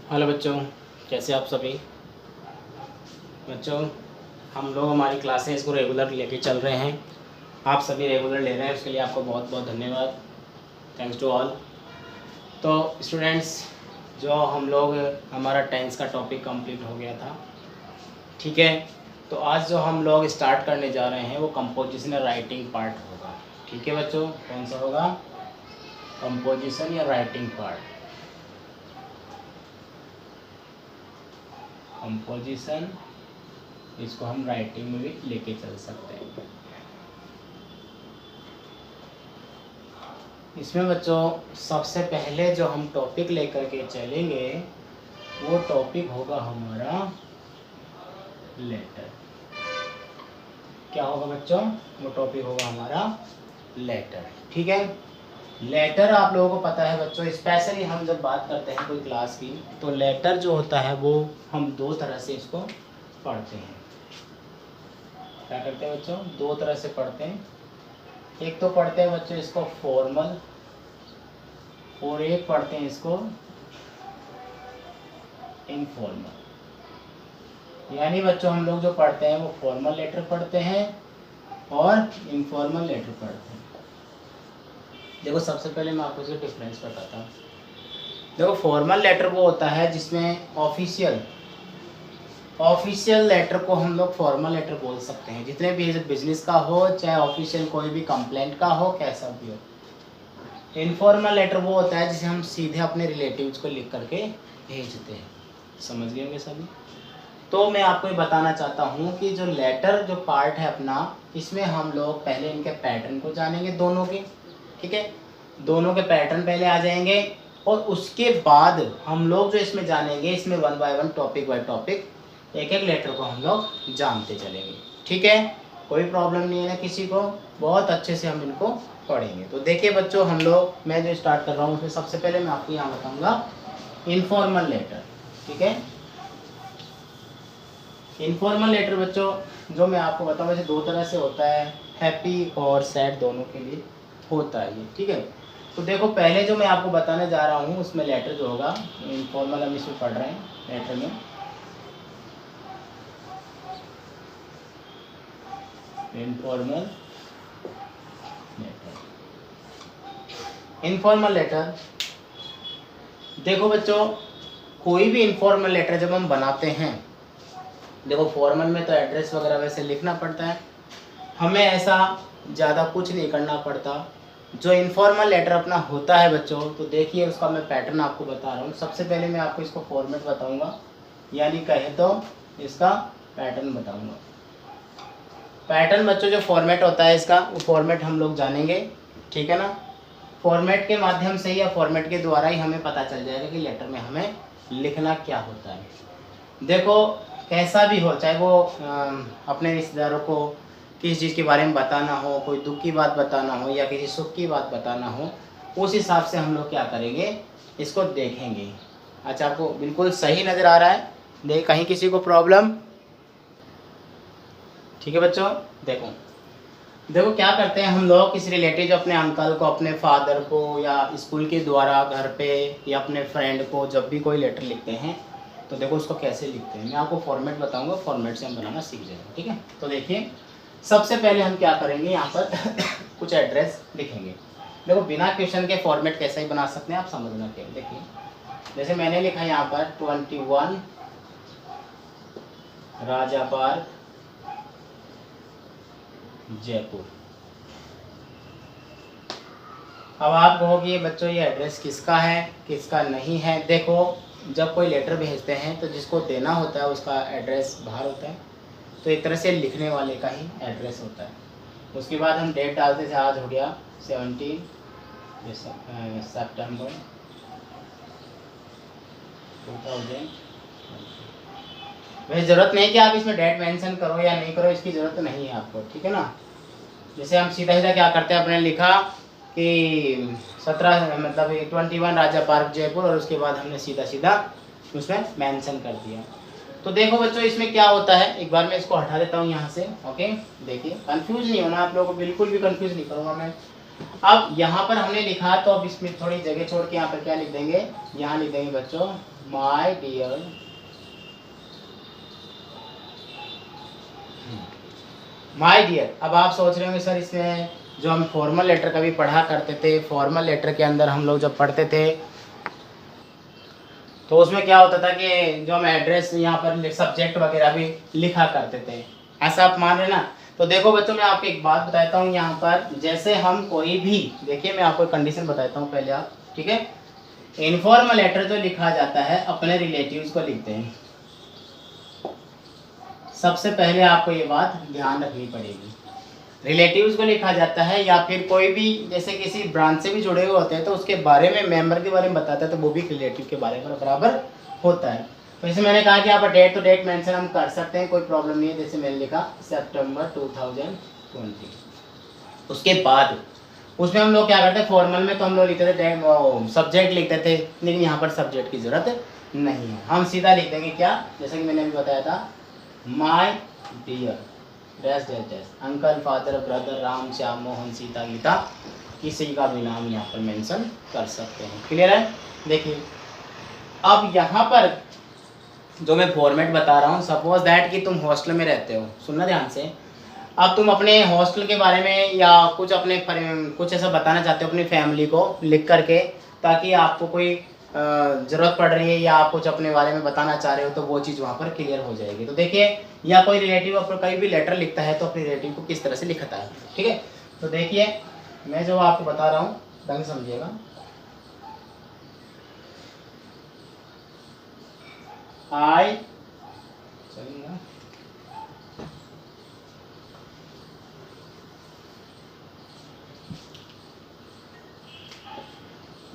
Hello बच्चों, कैसे आप सभी बच्चों। हम लोग हमारी क्लासेस को रेगुलर लेके चल रहे हैं। आप सभी रेगुलर ले रहे हैं, उसके लिए आपको बहुत बहुत धन्यवाद। Thanks to all. तो स्टूडेंट्स, जो हम लोग हमारा टेंस का टॉपिक कंप्लीट हो गया था, ठीक है। तो आज जो हम लोग स्टार्ट करने जा रहे हैं वो कंपोजिशन या राइटिंग पार्ट होगा। ठीक है बच्चों, कौन सा होगा? कंपोजिशन या राइटिंग पार्ट। कंपोजिशन, इसको हम राइटिंग में भी लेके चल सकते हैं। इसमें बच्चों सबसे पहले जो हम टॉपिक लेकर के चलेंगे वो टॉपिक होगा हमारा लेटर। क्या होगा बच्चों? वो टॉपिक होगा हमारा लेटर। ठीक है। लेटर आप लोगों को पता है बच्चों, स्पेशली हम जब बात करते हैं कोई क्लास की, तो लेटर जो होता है वो हम दो तरह से इसको पढ़ते हैं। क्या करते हैं बच्चों? दो तरह से पढ़ते हैं। एक तो पढ़ते हैं बच्चों इसको फॉर्मल, और एक पढ़ते हैं इसको इनफॉर्मल। यानी बच्चों हम लोग जो पढ़ते हैं वो फॉर्मल लेटर पढ़ते हैं और इनफॉर्मल लेटर पढ़ते हैं। देखो सबसे पहले मैं आपको इसका डिफरेंस बताता हूँ। देखो फॉर्मल लेटर वो होता है जिसमें ऑफिशियल लेटर को हम लोग फॉर्मल लेटर बोल सकते हैं। जितने भी बिजनेस का हो, चाहे ऑफिशियल कोई भी कंप्लेंट का हो, कैसा भी हो। इनफॉर्मल लेटर वो होता है जिसे हम सीधे अपने रिलेटिव्स को लिख करके भेजते हैं। समझ गए होंगे सभी। तो मैं आपको ये बताना चाहता हूँ कि जो लेटर जो पार्ट है अपना, इसमें हम लोग पहले इनके पैटर्न को जानेंगे दोनों के। ठीक है, दोनों के पैटर्न पहले आ जाएंगे, और उसके बाद हम लोग जो इसमें जानेंगे, इसमें one by one topic by topic एक एक लेटर को हम लोग जानते चलेंगे। ठीक है, कोई प्रॉब्लम नहीं है ना किसी को, बहुत अच्छे से हम इनको पढ़ेंगे। तो देखिए बच्चों, हम लोग मैं जो स्टार्ट कर रहा हूँ उसमें सबसे पहले मैं आपको यहाँ बताऊँगा इनफॉर्मल लेटर। ठीक है, इनफॉर्मल लेटर बच्चों जो मैं आपको बताऊँ, वैसे दो तरह से होता है, हैप्पी और सैड दोनों के लिए होता है ये। ठीक है, तो देखो पहले जो मैं आपको बताने जा रहा हूँ उसमें लेटर जो होगा इनफॉर्मल, हम इसमें पढ़ रहे हैं लेटर में। इनफॉर्मल लेटर, इनफॉर्मल लेटर देखो बच्चों, कोई भी इनफॉर्मल लेटर जब हम बनाते हैं, देखो फॉर्मल में तो एड्रेस वगैरह वैसे लिखना पड़ता है, हमें ऐसा ज़्यादा कुछ नहीं करना पड़ता। जो इनफॉर्मल लेटर अपना होता है बच्चों, तो देखिए उसका मैं पैटर्न आपको बता रहा हूँ। सबसे पहले मैं आपको इसको फॉर्मेट बताऊँगा, यानी कहे तो इसका पैटर्न बताऊँगा। पैटर्न बच्चों जो फॉर्मेट होता है इसका, वो फॉर्मेट हम लोग जानेंगे। ठीक है ना, फॉर्मेट के माध्यम से या फॉर्मेट के द्वारा ही हमें पता चल जाएगा कि लेटर में हमें लिखना क्या होता है। देखो कैसा भी हो, चाहे वो अपने रिश्तेदारों को किसी चीज़ के बारे में बताना हो, कोई दुख की बात बताना हो या किसी सुख की बात बताना हो, उस हिसाब से हम लोग क्या करेंगे, इसको देखेंगे। अच्छा, आपको बिल्कुल सही नज़र आ रहा है? देख कहीं किसी को प्रॉब्लम? ठीक है बच्चों, देखो देखो क्या करते हैं हम लोग, किसी रिलेटिव अपने अंकल को, अपने फादर को, या स्कूल के द्वारा घर पे, या अपने फ्रेंड को जब भी कोई लेटर लिखते हैं, तो देखो उसको कैसे लिखते हैं। मैं आपको फॉर्मेट बताऊंगा, फॉर्मेट से हम बनाना सीख जाएंगे। ठीक है, तो देखिए सबसे पहले हम क्या करेंगे, यहाँ पर कुछ एड्रेस लिखेंगे। देखो बिना क्वेश्चन के फॉर्मेट कैसे ही बना सकते हैं आप समझना क्या। देखिए जैसे मैंने लिखा यहाँ पर 21 राजा पार्क जयपुर। अब आप कहोगे ये बच्चों ये एड्रेस किसका है किसका नहीं है। देखो जब कोई लेटर भेजते हैं तो जिसको देना होता है उसका एड्रेस बाहर होता है, तो एक तरह से लिखने वाले का ही एड्रेस होता है। उसके बाद हम डेट डालते थे, आज हो गया 17 सितंबर 2000। वैसे ज़रूरत नहीं कि आप इसमें डेट मेंशन करो या नहीं करो, इसकी ज़रूरत नहीं है आपको। ठीक है ना, जैसे हम सीधा सीधा क्या करते हैं, अपने लिखा कि 17 मतलब 21 राजा पार्क जयपुर, और उसके बाद हमने सीधा सीधा उसमें मेंशन कर दिया। तो देखो बच्चों इसमें क्या होता है, एक बार मैं इसको हटा देता हूँ यहाँ से। ओके, देखिए कंफ्यूज नहीं होना आप लोगों को, बिल्कुल भी कंफ्यूज नहीं करूँगा मैं। अब यहाँ पर हमने लिखा तो अब इसमें थोड़ी जगह छोड़ के यहाँ पर क्या लिख देंगे, यहाँ लिख देंगे बच्चों माय डियर माय डियर। अब आप सोच रहे होंगे सर इसमें जो हम फॉर्मल लेटर कभी पढ़ा करते थे, फॉर्मल लेटर के अंदर हम लोग जब पढ़ते थे तो उसमें क्या होता था कि जो हम एड्रेस यहाँ पर सब्जेक्ट वगैरह भी लिखा करते थे, ऐसा आप मान रहे ना। तो देखो बच्चों मैं आपको एक बात बताता हूँ, यहाँ पर जैसे हम कोई भी, देखिए मैं आपको कंडीशन बताता हूँ पहले आप, ठीक है। इनफॉर्मल लेटर जो लिखा जाता है अपने रिलेटिव्स को लिखते हैं। सबसे पहले आपको ये बात ध्यान रखनी पड़ेगी, रिलेटिव्स को लिखा जाता है या फिर कोई भी जैसे किसी ब्रांच से भी जुड़े हुए होते हैं तो उसके बारे में, मेंबर के बारे में बताता है तो वो भी रिलेटिव के बारे में बराबर होता है। तो जैसे मैंने कहा कि यहाँ पर डेट तो डेट मेंशन हम कर सकते हैं, कोई प्रॉब्लम नहीं है। जैसे मैंने लिखा सितंबर 2020। उसके बाद उसमें हम लोग क्या करते हैं, फॉर्मल में तो हम लोग लिखते थे सब्जेक्ट लिखते थे, लेकिन यहाँ पर सब्जेक्ट की ज़रूरत नहीं है, हम सीधा लिख देंगे क्या, जैसे कि मैंने अभी बताया था my dear dash dash dash uncle father brother Ram Shyam Mohan Sita Gita, किसी का भी नाम यहाँ पर मेंशन कर सकते हैं। क्लियर है। देखिए अब यहाँ पर जो मैं फॉर्मेट बता रहा हूँ, सपोज दैट कि तुम हॉस्टल में रहते हो, सुनना ध्यान से। अब तुम अपने हॉस्टल के बारे में या कुछ अपने कुछ ऐसा बताना चाहते हो अपनी फैमिली को लिख करके, ताकि आपको कोई ज़रूरत पड़ रही है या आप कुछ अपने बारे में बताना चाह रहे हो तो वो चीज़ वहाँ पर क्लियर हो जाएगी। तो देखिए या कोई रिलेटिव अपना कहीं भी लेटर लिखता है तो अपने रिलेटिव को किस तरह से लिखता है, ठीक है। तो देखिए मैं जो आपको बता रहा हूँ ढंग से समझिएगा। आई चलिए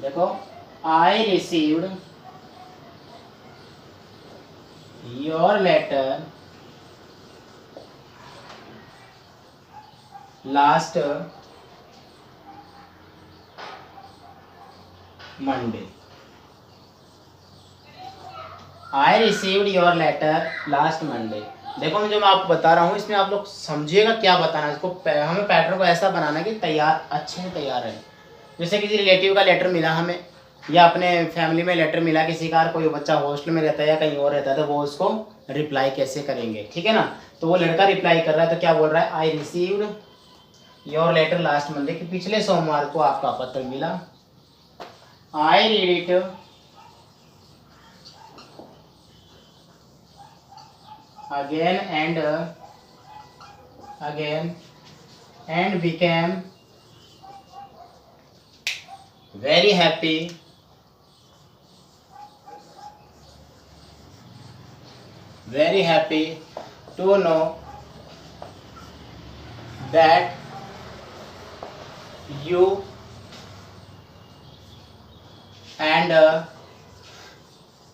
देखो, I received your letter last Monday. I received your letter last Monday. देखो मैं जो मैं आपको बता रहा हूँ इसमें आप लोग समझिएगा क्या बताना है। इसको हमें पैटर्न को ऐसा बनाना कि तैयार, अच्छे से तैयार है। जैसे किसी रिलेटिव का लेटर मिला हमें या अपने फैमिली में लेटर मिला किसी का, कोई बच्चा हॉस्टल में रहता है या कहीं और रहता है तो वो उसको रिप्लाई कैसे करेंगे, ठीक है ना। तो वो लड़का रिप्लाई कर रहा है तो क्या बोल रहा है, I received your letter last Monday, कि पिछले सोमवार को आपका पत्र मिला। I read it again and became very happy to know that you and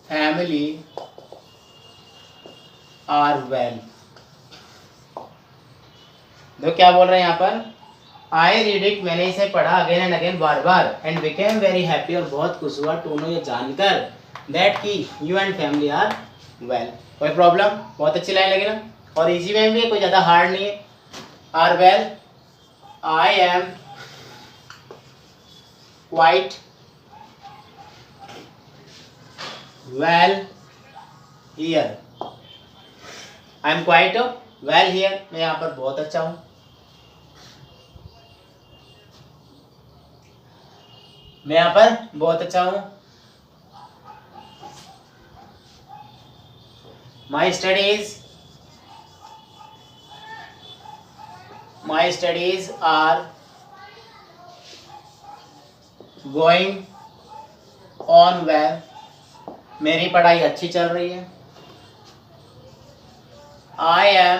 family are well. तो क्या बोल रहे हैं यहाँ पर, आई रीड इट, मैंने इसे पढ़ा again and again, bar bar, and became very happy, और बहुत खुश हुआ, टू नो ये जानकर, दैट की you and family are well. कोई प्रॉब्लम, बहुत अच्छी लाइन लगी ना, और इजी में भी कोई ज़्यादा हार्ड नहीं है। Are well, I am quite well here, I am quite well here, मैं यहाँ पर बहुत अच्छा हूँ। मैं यहाँ पर बहुत अच्छा हूँ। My studies are going on well, मेरी पढ़ाई अच्छी चल रही है। आई एम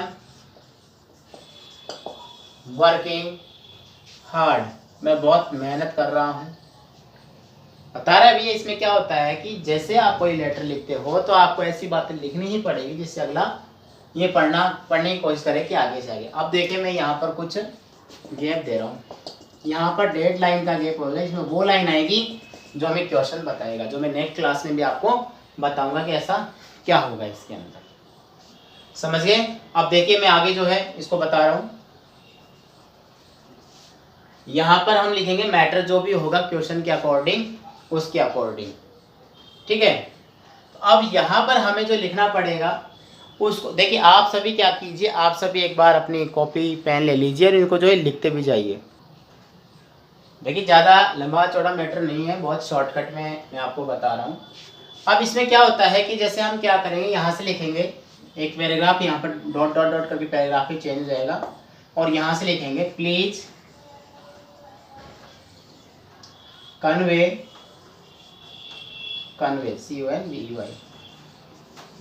वर्किंग हार्ड, मैं बहुत मेहनत कर रहा हूँ। बता रहा है भैया इसमें क्या होता है कि जैसे आप कोई लेटर लिखते हो तो आपको ऐसी बातें लिखनी ही पड़ेगी जिससे अगला ये पढ़ने की कोशिश करे कि आगे से आगे। अब देखिए मैं यहाँ पर कुछ गैप दे रहा हूँ, यहाँ पर डेड लाइन का गैप होगा, इसमें वो लाइन आएगी जो हमें क्वेश्चन बताएगा, जो मैं नेक्स्ट क्लास में भी आपको बताऊंगा कि ऐसा क्या होगा इसके अंदर। समझ गए। अब देखिए मैं आगे जो है इसको बता रहा हूँ। यहाँ पर हम लिखेंगे मैटर जो भी होगा क्वेश्चन के अकॉर्डिंग उसके अकॉर्डिंग, ठीक है। तो अब यहाँ पर हमें जो लिखना पड़ेगा उसको देखिए, आप सभी क्या कीजिए, आप सभी एक बार अपनी कॉपी पेन ले लीजिए और इनको जो है लिखते भी जाइए। देखिए ज़्यादा लंबा चौड़ा मैटर नहीं है, बहुत शॉर्टकट में मैं आपको बता रहा हूँ। अब इसमें क्या होता है कि जैसे हम क्या करेंगे, यहाँ से लिखेंगे एक पैराग्राफ, यहाँ पर डॉट डॉट डॉट करके पैराग्राफ ही चेंज हो जाएगा, और यहाँ से लिखेंगे please convey CONVEY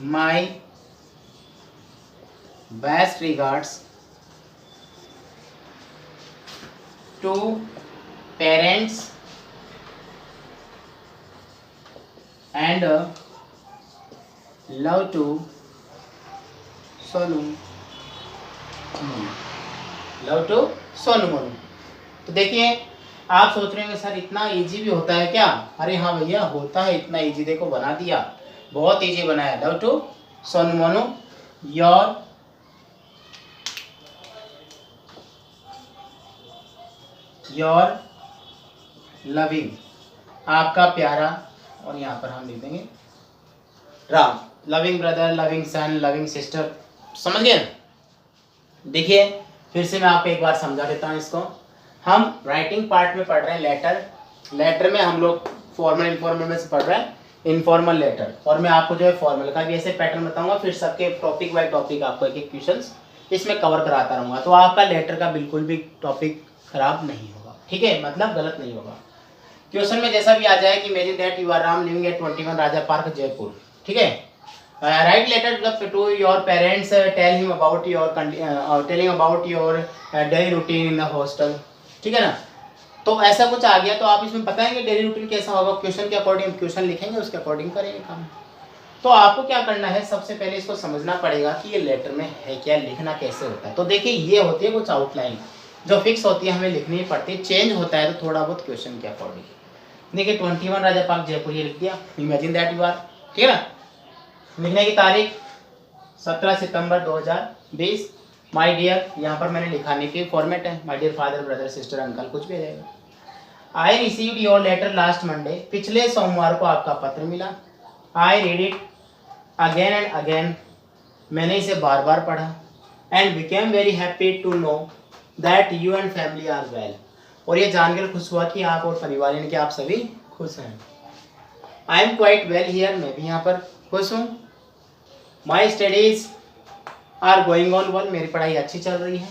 my best regards to parents and love to Sonu Monu, love to Sonu Monu. तो देखिए आप सोच रहे होंगे सर इतना इजी भी होता है क्या? अरे हाँ भैया होता है इतना इजी, देखो बना दिया, बहुत इजी बनाया। Love to Sonu Monu your loving, आपका प्यारा, और यहाँ पर हम लिख देंगे Ram, loving brother, loving son, loving sister, समझ गए ना? देखिए फिर से मैं आपको एक बार समझा देता हूँ इसको। हम राइटिंग पार्ट में पढ़ रहे हैं लेटर में हम लोग फॉर्मल इनफॉर्मल में से पढ़ रहे हैं इनफॉर्मल लेटर, और मैं आपको जो है फॉर्मल का भी ऐसे पैटर्न बताऊंगा, फिर सबके टॉपिक बाय टॉपिक आपको एक एक क्वेश्चंस इसमें कवर कराता रहूँगा, तो आपका लेटर का बिल्कुल भी टॉपिक खराब नहीं होगा, ठीक है, मतलब गलत नहीं होगा। क्वेश्चन में जैसा भी आ जाए कि imagine that you are Ram living at 21 Raja Park Jaipur, ठीक है। Write letter to your parents, telling about your daily routine in the hostel, ठीक है ना। तो ऐसा कुछ आ गया तो आप इसमें बताएंगे डेली रूटीन कैसा होगा, क्वेश्चन के अकॉर्डिंग क्वेश्चन लिखेंगे, उसके अकॉर्डिंग करेंगे काम। तो आपको क्या करना है, सबसे पहले इसको समझना पड़ेगा कि ये लेटर में है क्या, लिखना कैसे होता है। तो देखिए ये होती है कुछ आउटलाइन जो फिक्स होती है, हमें लिखनी ही पड़ती है, चेंज होता है तो थोड़ा बहुत क्वेश्चन के अकॉर्डिंग। देखिए 21 राजा पार्क जयपुर ये लिख दिया, इमेजिन दैट यू आर, ठीक है ना। लिखने की तारीख 17 सितंबर 2020, माय डियर, यहाँ पर मैंने लिखाने की फॉर्मेट है, my dear father brother sister uncle, कुछ भी आ जाएगा। I received your letter last Monday, पिछले सोमवार को आपका पत्र मिला। I read it again and again, मैंने इसे बार बार पढ़ा। And became very happy to know that you and family are well, और ये जानकर खुश हुआ कि आप और परिवार यानी कि आप सभी खुश हैं। I am quite well here, मैं भी यहाँ पर खुश हूँ। My studies are going on well, मेरी पढ़ाई अच्छी चल रही है।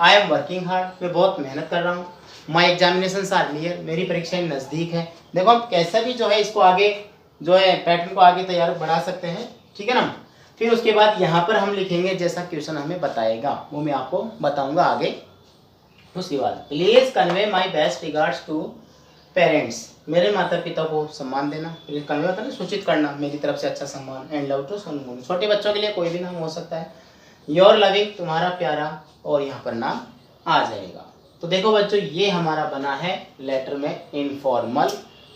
आई एम वर्किंग हार्ड, मैं बहुत मेहनत कर रहा हूँ। माई एग्जामिनेशन आर नियर, मेरी परीक्षाएं नज़दीक है। देखो हम कैसा भी जो है इसको आगे जो है पैटर्न को आगे तैयार बढ़ा सकते हैं, ठीक है ना। फिर उसके बाद यहाँ पर हम लिखेंगे जैसा क्वेश्चन हमें बताएगा, वो मैं आपको बताऊँगा आगे। उसके बाद please convey my best regards to parents, मेरे माता पिता को सम्मान देना, प्लीज कन्वे होता है ना सूचित करना, मेरी तरफ से अच्छा सम्मान। And love to Sonu Monu, छोटे बच्चों के लिए कोई भी नाम हो सकता है। योर लविंग, तुम्हारा प्यारा, और यहाँ पर नाम आ जाएगा। तो देखो बच्चों ये हमारा बना है लेटर में इनफॉर्मल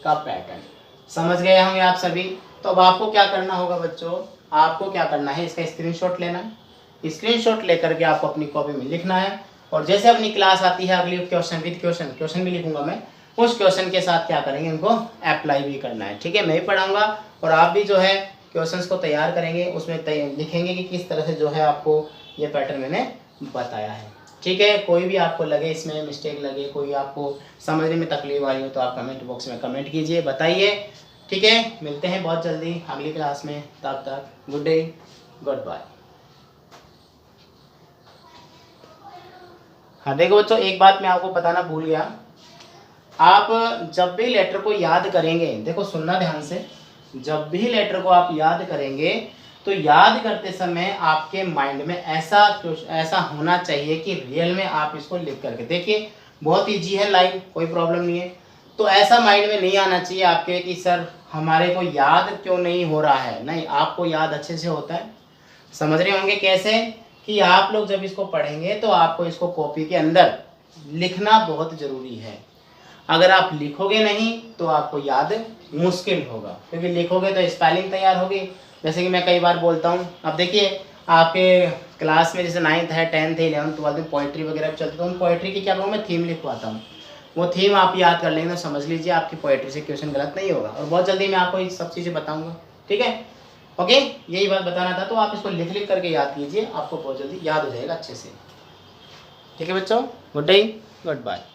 का पैटर्न, समझ गए होंगे आप सभी। तो अब आपको क्या करना होगा बच्चों, आपको क्या करना है, इसका स्क्रीनशॉट लेना है, स्क्रीनशॉट लेकर के आपको अपनी कॉपी में लिखना है, और जैसे अपनी क्लास आती है अगली क्वेश्चन विद क्वेश्चन भी लिखूंगा मैं, उस क्वेश्चन के साथ क्या करेंगे इनको अप्लाई भी करना है, ठीक है। मैं भी पढ़ाऊंगा और आप भी जो है क्वेश्चंस को तैयार करेंगे, उसमें लिखेंगे कि किस तरह से जो है आपको ये पैटर्न मैंने बताया है, ठीक है। कोई भी आपको लगे इसमें मिस्टेक लगे, कोई आपको समझने में तकलीफ आई हो तो आप कमेंट बॉक्स में कमेंट कीजिए, बताइए, ठीक है। मिलते हैं बहुत जल्दी अगली क्लास में, तब तक गुड डे, गुड बाय। हाँ देखो बच्चों एक बात मैं आपको बताना भूल गया, आप जब भी लेटर को याद करेंगे, देखो सुनना ध्यान से, जब भी लेटर को आप याद करेंगे तो याद करते समय आपके माइंड में ऐसा होना चाहिए कि रियल में आप इसको लिख करके देखिए, बहुत ईजी है लाइन, कोई प्रॉब्लम नहीं है। तो ऐसा माइंड में नहीं आना चाहिए आपके कि सर हमारे को याद क्यों नहीं हो रहा है, नहीं, आपको याद अच्छे से होता है। समझ रहे होंगे कैसे, कि आप लोग जब इसको पढ़ेंगे तो आपको इसको कॉपी के अंदर लिखना बहुत ज़रूरी है। अगर आप लिखोगे नहीं तो आपको याद मुश्किल होगा, क्योंकि लिखोगे तो स्पेलिंग तैयार होगी, जैसे कि मैं कई बार बोलता हूँ। अब देखिए आपके क्लास में जैसे 9th है 10th है 11th 12th में पोइट्री वगैरह चलती है, तो उन पोइट्री की क्या करूँ मैं थीम लिखवाता हूँ। वो थीम आप याद कर लेंगे तो समझ लीजिए आपकी पोएट्री से क्वेश्चन गलत नहीं होगा। और बहुत जल्दी मैं आपको ये सब चीज़ें बताऊंगा, ठीक है। ओके, यही बात बताना था, तो आप इसको लिख लिख करके याद कीजिए, आपको बहुत जल्दी याद हो जाएगा अच्छे से। ठीक है बच्चों, गुड डे, गुड बाय।